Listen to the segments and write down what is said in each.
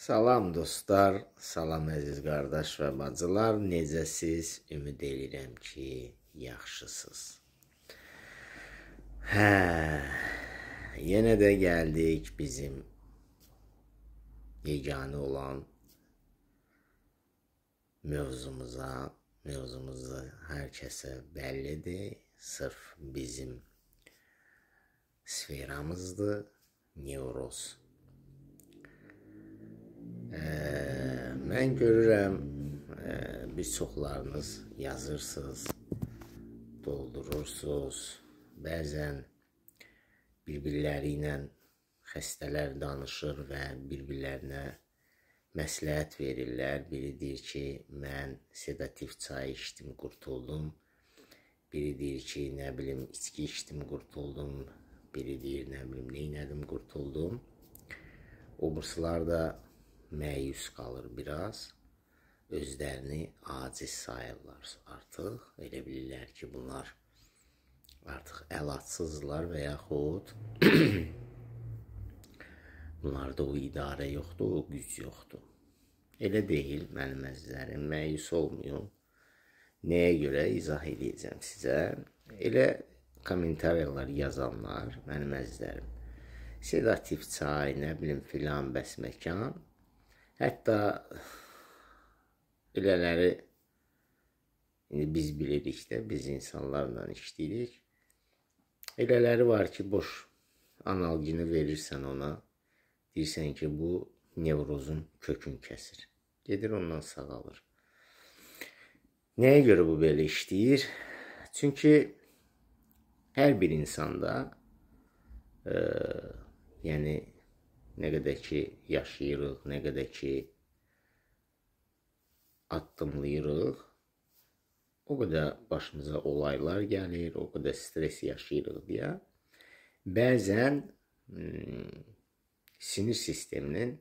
Salam dostlar, salam əziz qardaş və bacılar. Necəsiz? Ümid edirəm ki, yaxşısınız. Yenə də gəldik bizim yeganə olan mövzumuza. Mövzumuz da hər kəsə bəllidir. Sırf bizim sferamızdır, nevroz. Mən görürəm, bir çoxlarınız yazırsınız, doldurursunuz. Bəzən bir-birləri ilə xəstələr danışır və bir-birlərinə məsləhət verirlər. Biri deyir ki, mən sedativ çay içdim, qurtuldum. Biri deyir ki, nə bilim, içki içdim, qurtuldum. Biri deyir, nə bilim, neynədim, qurtuldum. Oburslar da məyus qalır biraz. Özlərini aciz sayırlar artıq. Elə bilirlər ki, bunlar artıq əlacsızlar və yaxud bunlarda o idarə yoxdur, o güc yoxdur. Elə deyil, mənim əzizlərim, məyus olmayın. Nəyə görə izah edəcəm sizə? Elə kommentariyalar yazanlar, mənim əzizlərim, sedativ çay, nə bilim, filan, bəs məkan. Hətta elələri biz bilirik də, biz insanlarla işləyirik. Elələri var ki, boş analgini verirsən ona, deyirsən ki, bu nevrozun kökün kəsir. Gedir ondan sağalır. Nəyə görə bu belə işləyir? Çünki hər bir insanda, yəni nə qədər ki yaşayırıq, nə qədər ki addımlayırıq, o qədər başımıza olaylar gəlir, o qədər stres yaşayırıq deyə. Bəzən sinir sisteminin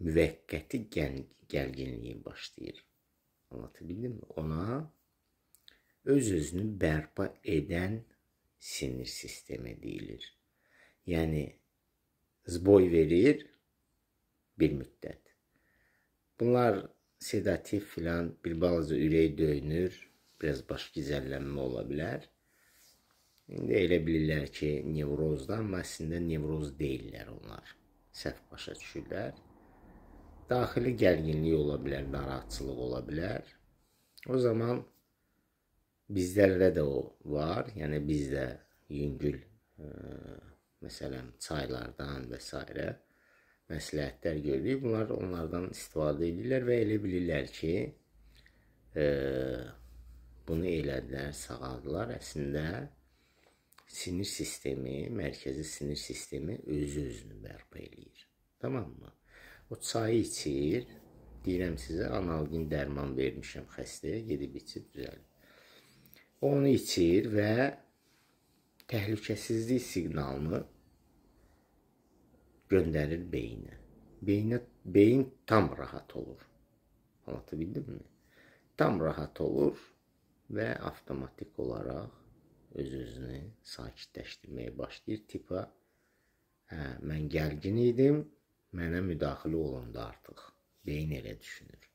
müvəqqəti gərginliyi başlayır. Anlatabildim mi? Ona öz-özünü bərpa edən sinir sistemi deyilir. Yəni, zboy verir bir müddət. Bunlar sedativ filan, bir balaca ürək döyünür, biraz baş gizəllənmə ola bilər. İndi elə bilirlər ki, nevrozda, amma əslində nevroz deyirlər onlar. Səhv başa düşürlər. Daxili gərginlik ola bilər, narahatçılıq ola bilər. O zaman bizlərdə də o var. Yəni biz də yüngül, məsələn, çaylardan və s. məsləhətlər görürük. Bunlar onlardan istifadə edirlər və elə bilirlər ki, bunu elədilər, sağaldılar. Əslində, sinir sistemi, mərkəzi sinir sistemi özü-özünü bərpa eləyir. Tamam mı? O çayı içir, deyirəm sizə, analgin dərman vermişəm xəstəyə, gedib içib düzəlir. Onu içir və təhlükəsizlik siqnalını göndərir beyinə. Beyin tam rahat olur. Anlatabildim mi? Tam rahat olur və avtomatik olaraq öz-özünü sakitləşdirməyə başlayır. Tipa, mən gərgin idim, mənə müdaxilə olundu artıq. Beyin elə düşünür.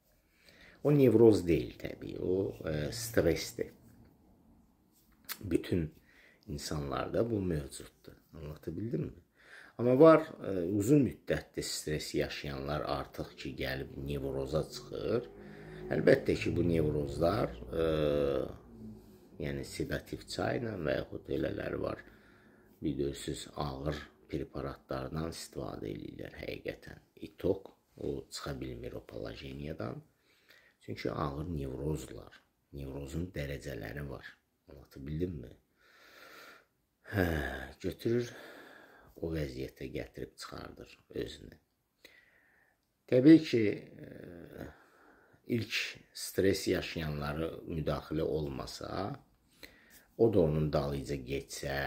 O nevroz deyil təbii, o stresdir. Bütün insanlarda bu mövcuddur. Anlatabildim mi? Amma var, uzun müddətli stres yaşayanlar artıq ki, gəlib nevroza çıxır. Əlbəttə ki, bu nevrozlar, yəni sedativ çayla və yaxud elələri var, bilirsiniz, ağır preparatlardan istifadə edirlər həqiqətən. İtok, o çıxa bilmir o palajeniyadan. Çünki ağır nevrozlar, nevrozun dərəcələri var. Anlatabildim mi? Götürür, o vəziyyətə gətirib çıxardır özünü. Təbii ki, ilk stres yaşayanları müdaxilə olmasa, o da onun dalıca getsə,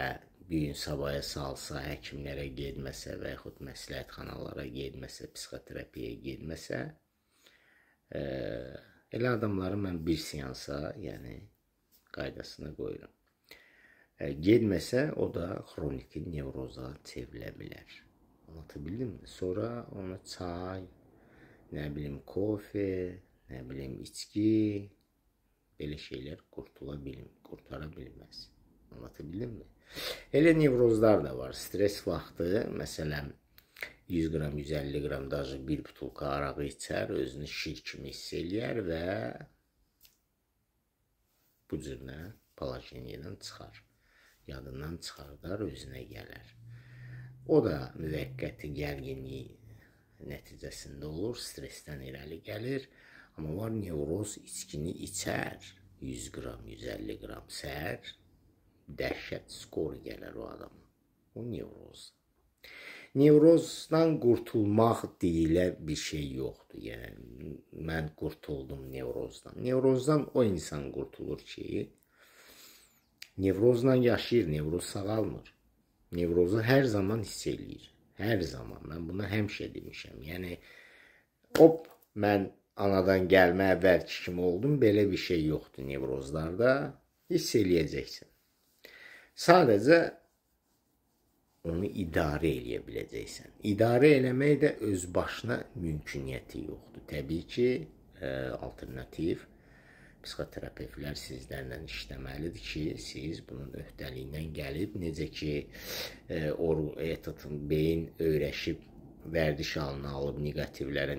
bir gün sabaya salsa, həkimlərə getməsə və yaxud məsləhətxanalara getməsə, psixoterapiyaya getməsə, elə adamları mən bir seansa, yəni qaydasına qoyuram. Getməsə, o da xroniki nevroza çevrilə bilər. Anlatabildim mi? Sonra ona çay, nə bilim kofe, nə bilim içki, belə şeylər qurtara bilməz. Anlatabildim mi? Elə nevrozlar da var. Stres vaxtı, məsələn, 100 qram, 150 qram, daha bir butulka arağı içər, özünü şir kimi hiss eləyər və bu cürlə palajeniyadan çıxar. Yadından çıxardar, özünə gələr. O da müvəqqəti gərginlik nəticəsində olur, stresdən irəli gəlir. Amma var nevroz içkini içər, 100 qram, 150 qram səhər, dəhşət skor gələr o adama. O nevroz. Nevrozdan qurtulmaq deyilə bir şey yoxdur. Yəni, mən qurtuldum nevrozdan. Nevrozdan o insan qurtulur ki, nevrozla yaşayır, nevroz sağalmır. Nevrozu hər zaman hiss eləyir. Hər zaman. Mən buna həmişə demişəm. Yəni, mən anadan gəlmə əvvəlki kimi oldum, belə bir şey yoxdur nevrozlarda. Hiss eləyəcəksən. Sadəcə onu idarə eləyə biləcəksən. İdarə eləmək də öz başına mümküniyyəti yoxdur. Təbii ki, alternativ psixoterapevtlər sizlərlə işləməlidir ki, siz bunun öhdəliyindən gəlib, necə ki, beyin öyrəşib, vərdiş halını alıb negativlərə,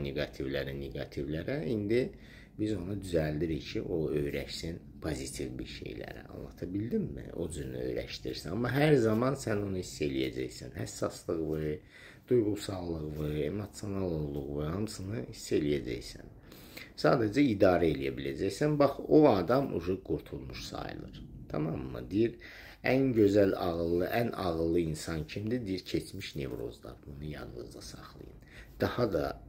indi biz onu düzəldirik ki, o öyrəşsin pozitiv bir şeylərə. Anlatabildim mi? O cürünü öyrəşdirsən. Amma hər zaman sən onu hiss eləyəcəksən. Həssaslığı, duyğusallığı, emosionallığı, hamısını hiss eləyəcəksən. Sadəcə idarə eləyə biləcəksən. Bax, o adam qurtulmuş sayılır. Tamam mı? Deyir, ən gözəl ağıllı, ən ağıllı insan kimdir? Deyir, keçmiş nevrozlar. Bunu yadınızda saxlayın. Daha da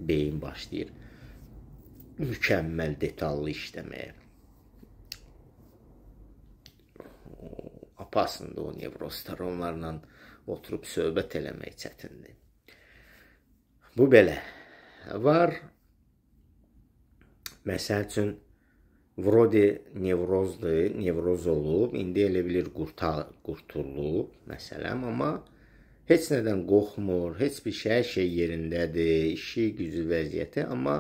beyin başlayır mükəmməl detallı işləməyə. Apasında o nevrozlar, onlarla oturub söhbət eləmək çətindir. Bu belə. Var, məsəl üçün, vrodi nevrozdur, nevroz olub, indi elə bilir qurtulub, məsələn, amma heç nədən qorxmur, heç bir şey, hər şey yerindədir, işi, gücü, vəziyyəti, amma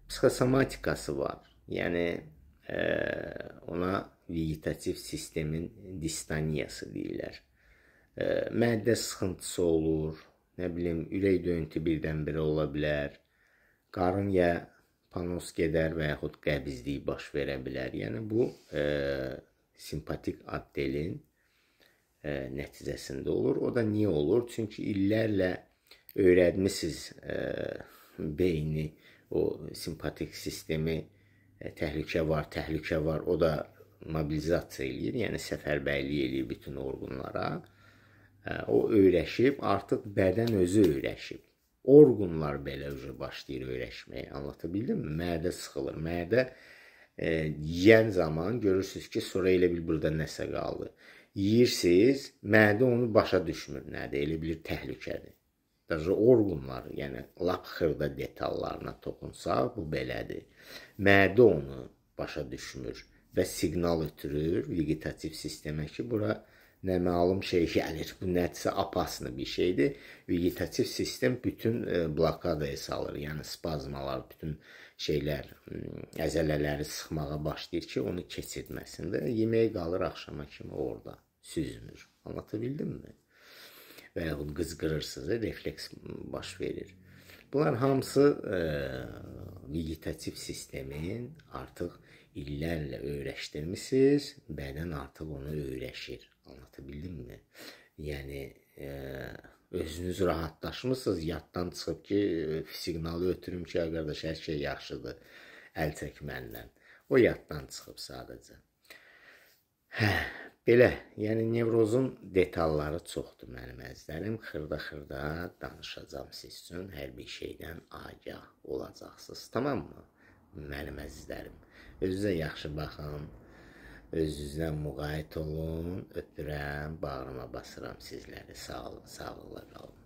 psixosomatikası var. Yəni, ona vegetativ sistemin distoniyası deyirlər. Məddə sıxıntısı olur, nə bilim, ürək döyüntü birdən-birə ola bilər, qarın ya panos gedər və yaxud qəbizlik baş verə bilər. Yəni, bu simpatik addelin nəticəsində olur. O da niyə olur? Çünki illərlə öyrətmişsiniz beyni, o simpatik sistemi, təhlükə var, o da mobilizasiya eləyir, yəni səfərbərlik eləyir bütün orqanlara. O öyrəşib, artıq bədən özü öyrəşib. Orqanlar belə başlayır öyrəşməyə, anlatabildim mi? Mədə sıxılır. Mədə yiyən zaman görürsünüz ki, sonra elə bil burada nəsə qaldı. Yiyirsiniz, mədə onu başa düşmür nədir, elə bilir təhlükədir. Orqanlar, yəni lap xırda detallarına toxunsaq, bu belədir. Mədə onu başa düşmür və siqnal ötürür vegetativ sistemə ki, bura nə məlum şey gəlir. Bu nəticə apasını bir şeydir. Vegetativ sistem bütün blokadaya salır. Yəni spazmalar, bütün şeylər, əzələləri sıxmağa başlayır ki, onu keçirməsin və yemək qalır axşama kimi orada, süzmür. Anlatabildim mi? Və yaxud qızqırırsınız, refleks baş verir. Bunlar hamısı vegetativ sistemin artıq illərlə öyrəşdirmişsiniz, bədən artıq onu öyrəşir. Anlatabildim mi? Yəni, özünüz rahatlaşmışsınız, yaddan çıxıb ki, siqnalı ötürüm ki, qardaş, hər şey yaxşıdır, əl çək məndən. O yaddan çıxıb sadəcə. Belə, yəni nevrozun detalları çoxdur mənim əzizlərim. Xırda-xırda danışacağım siz üçün, hər bir şeydən agah olacaqsınız. Tamam mı? Mənim əzizlərim. Özünüzə yaxşı baxın, özünüzlə müqayət olun, öpürəm, bağrıma basıram sizləri. Sağ olun, sağlıqla qalın.